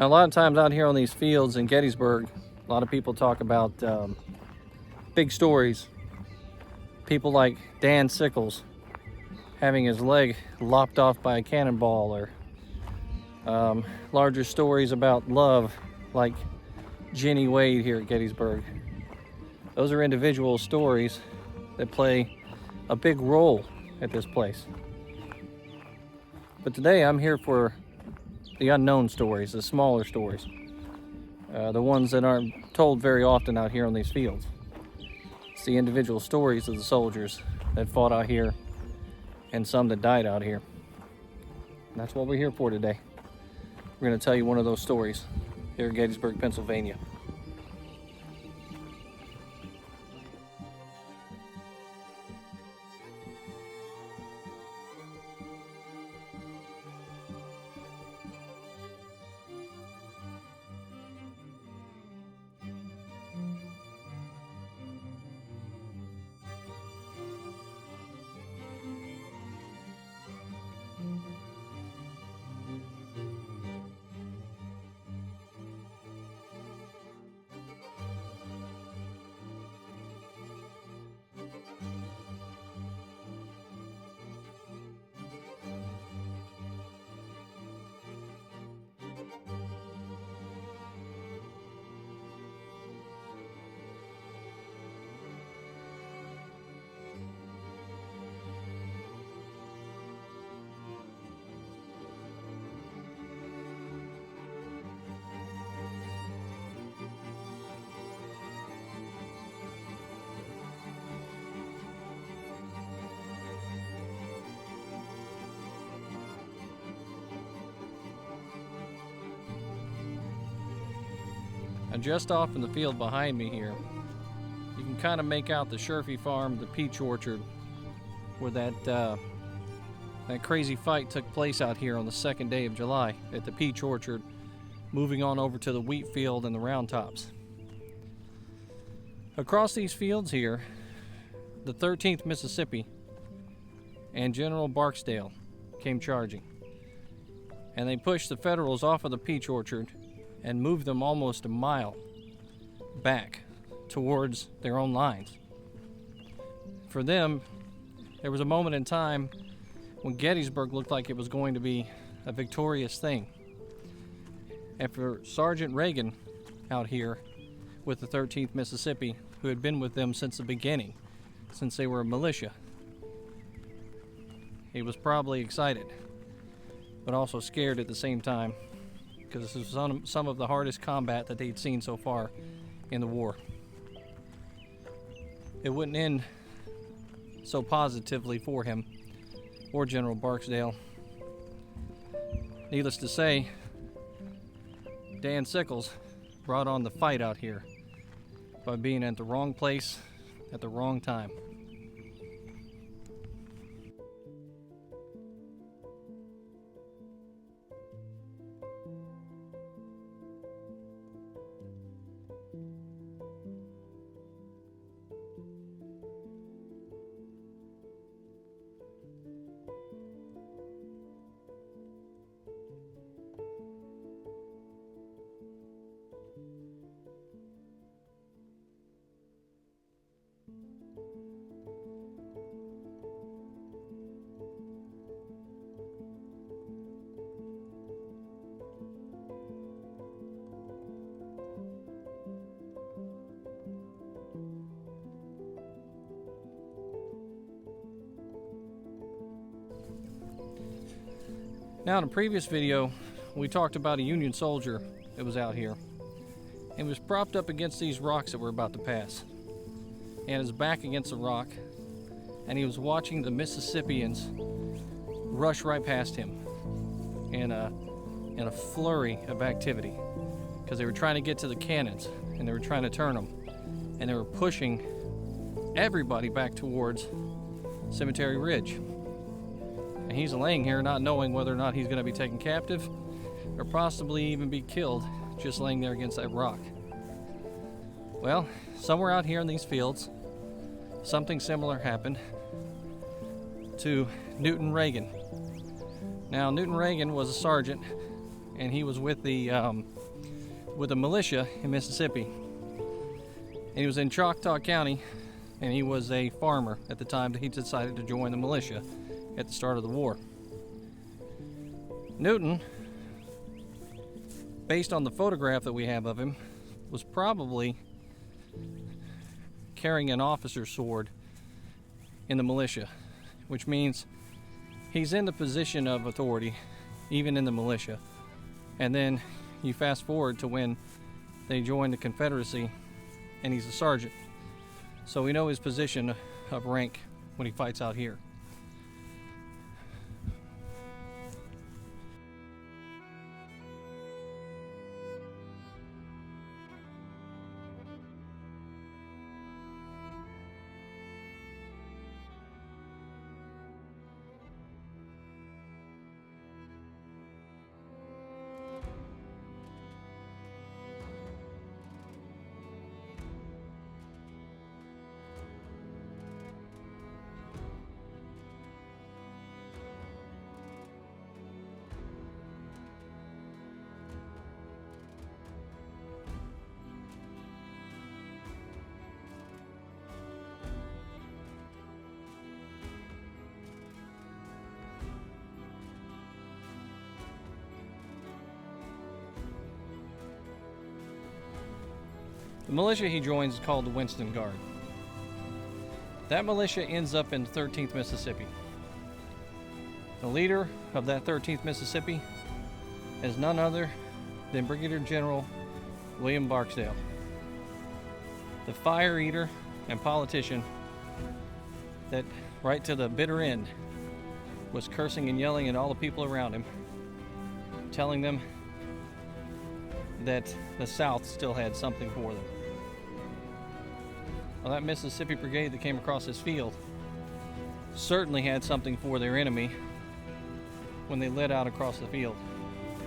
Now, a lot of times out here on these fields in Gettysburg, a lot of people talk about big stories. People like Dan Sickles having his leg lopped off by a cannonball, or larger stories about love like Jenny Wade here at Gettysburg. Those are individual stories that play a big role at this place. But today I'm here for the unknown stories, the smaller stories, the ones that aren't told very often out here on these fields. It's the individual stories of the soldiers that fought out here and some that died out here. And that's what we're here for today. We're going to tell you one of those stories here in Gettysburg, Pennsylvania. And just off in the field behind me here, you can kind of make out the Sherfy farm, the peach orchard, where that crazy fight took place out here on the 2nd day of July at the peach orchard, moving on over to the wheat field and the round tops. Across these fields here, the 13th Mississippi and General Barksdale came charging, and they pushed the Federals off of the peach orchard and moved them almost a mile back towards their own lines. For them, there was a moment in time when Gettysburg looked like it was going to be a victorious thing. And for Sergeant Reagan out here with the 13th Mississippi, who had been with them since the beginning, since they were a militia, he was probably excited, but also scared at the same time, because this was some of the hardest combat that they'd seen so far in the war. It wouldn't end so positively for him or General Barksdale. Needless to say, Dan Sickles brought on the fight out here by being at the wrong place at the wrong time. Now, in a previous video, we talked about a Union soldier that was out here and was propped up against these rocks that we're about to pass, and his back against a rock, and he was watching the Mississippians rush right past him in a flurry of activity, because they were trying to get to the cannons and they were trying to turn them, and they were pushing everybody back towards Cemetery Ridge. And he's laying here not knowing whether or not he's going to be taken captive or possibly even be killed just laying there against that rock. Well, somewhere out here in these fields, something similar happened to Newton Reagan. Now, Newton Reagan was a sergeant and he was with the militia in Mississippi. And he was in Choctaw County, and he was a farmer at the time that he decided to join the militia at the start of the war. Newton, based on the photograph that we have of him, was probably carrying an officer's sword in the militia, which means he's in the position of authority even in the militia. And then you fast forward to when they join the Confederacy, and he's a sergeant, so we know his position of rank when he fights out here. The militia he joins is called the Winston Guard. That militia ends up in 13th Mississippi. The leader of that 13th Mississippi is none other than Brigadier General William Barksdale, the fire eater and politician that right to the bitter end was cursing and yelling at all the people around him, telling them that the South still had something for them. Well, that Mississippi brigade that came across this field certainly had something for their enemy when they led out across the field,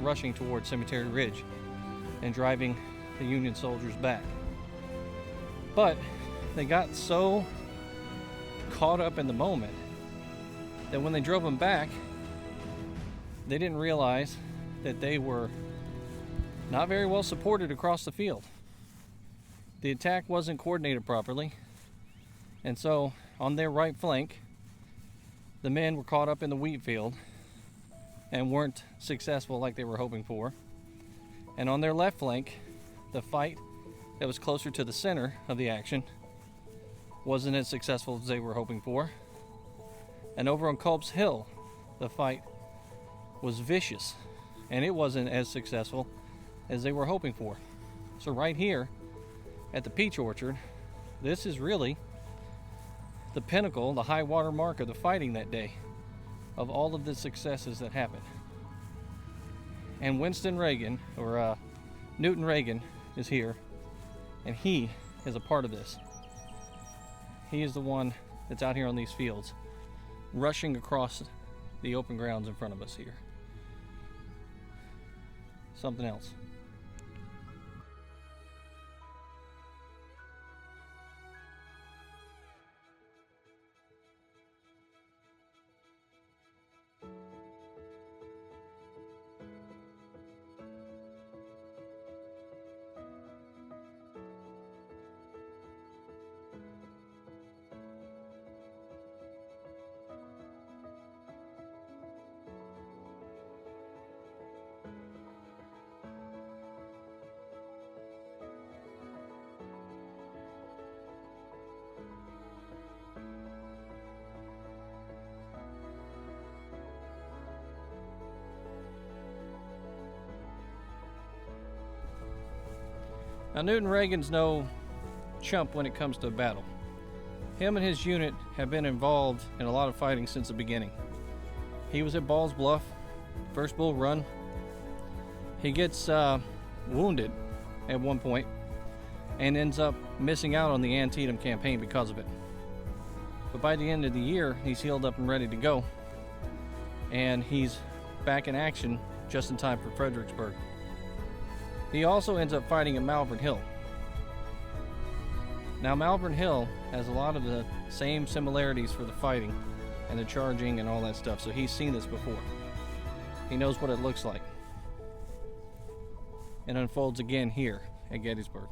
rushing towards Cemetery Ridge and driving the Union soldiers back. But they got so caught up in the moment that when they drove them back, they didn't realize that they were not very well supported across the field. The attack wasn't coordinated properly, and so on their right flank, the men were caught up in the wheat field and weren't successful like they were hoping for. And on their left flank, the fight that was closer to the center of the action wasn't as successful as they were hoping for. And over on Culp's Hill, the fight was vicious, and it wasn't as successful as they were hoping for. So right here at the Peach Orchard, this is really the pinnacle, the high water mark of the fighting that day, of all of the successes that happened. And Winston Reagan, or Newton Reagan, is here, and he is a part of this. He is the one that's out here on these fields, rushing across the open grounds in front of us here. Something else. Now, Newton Reagan's no chump when it comes to a battle. Him and his unit have been involved in a lot of fighting since the beginning. He was at Ball's Bluff, First Bull Run. He gets wounded at one point and ends up missing out on the Antietam campaign because of it. But by the end of the year, he's healed up and ready to go, and he's back in action just in time for Fredericksburg. He also ends up fighting at Malvern Hill. Now, Malvern Hill has a lot of the same similarities for the fighting and the charging and all that stuff, so he's seen this before. He knows what it looks like. and unfolds again here at Gettysburg.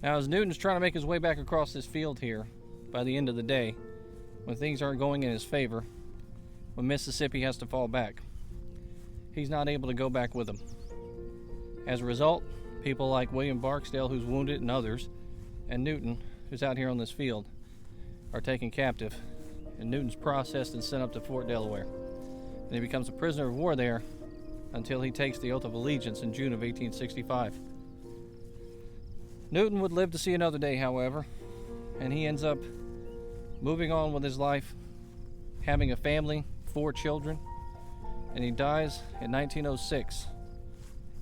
Now, as Newton's trying to make his way back across this field here, by the end of the day, when things aren't going in his favor, when Mississippi has to fall back, he's not able to go back with them. As a result, people like William Barksdale, who's wounded, and others, and Newton, who's out here on this field, are taken captive, and Newton's processed and sent up to Fort Delaware. And he becomes a prisoner of war there until he takes the oath of allegiance in June of 1865. Newton would live to see another day, however, and he ends up moving on with his life, having a family, 4 children, and he dies in 1906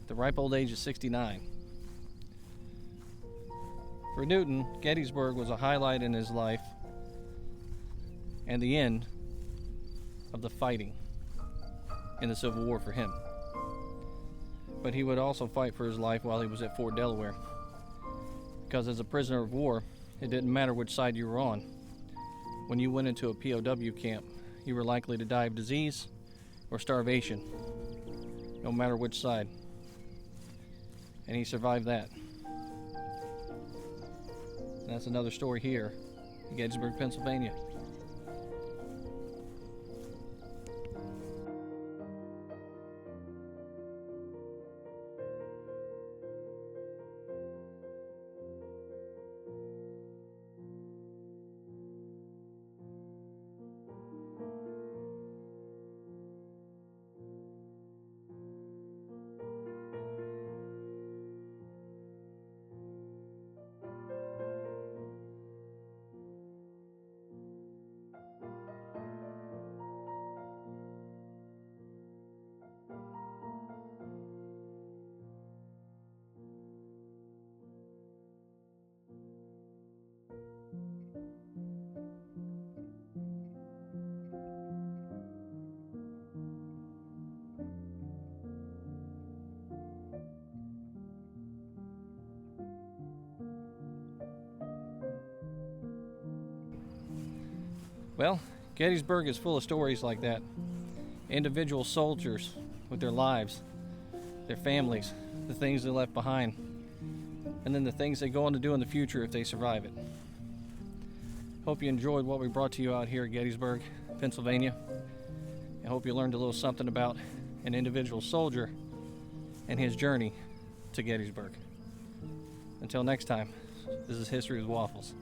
at the ripe old age of 69. For Newton, Gettysburg was a highlight in his life and the end of the fighting in the Civil War for him. But he would also fight for his life while he was at Fort Delaware, because as a prisoner of war, it didn't matter which side you were on. When you went into a POW camp, you were likely to die of disease or starvation, no matter which side. And he survived that. And that's another story here in Gettysburg, Pennsylvania. Well, Gettysburg is full of stories like that. Individual soldiers with their lives, their families, the things they left behind, and then the things they go on to do in the future if they survive it. Hope you enjoyed what we brought to you out here at Gettysburg, Pennsylvania. I hope you learned a little something about an individual soldier and his journey to Gettysburg. Until next time, this is History with Waffles.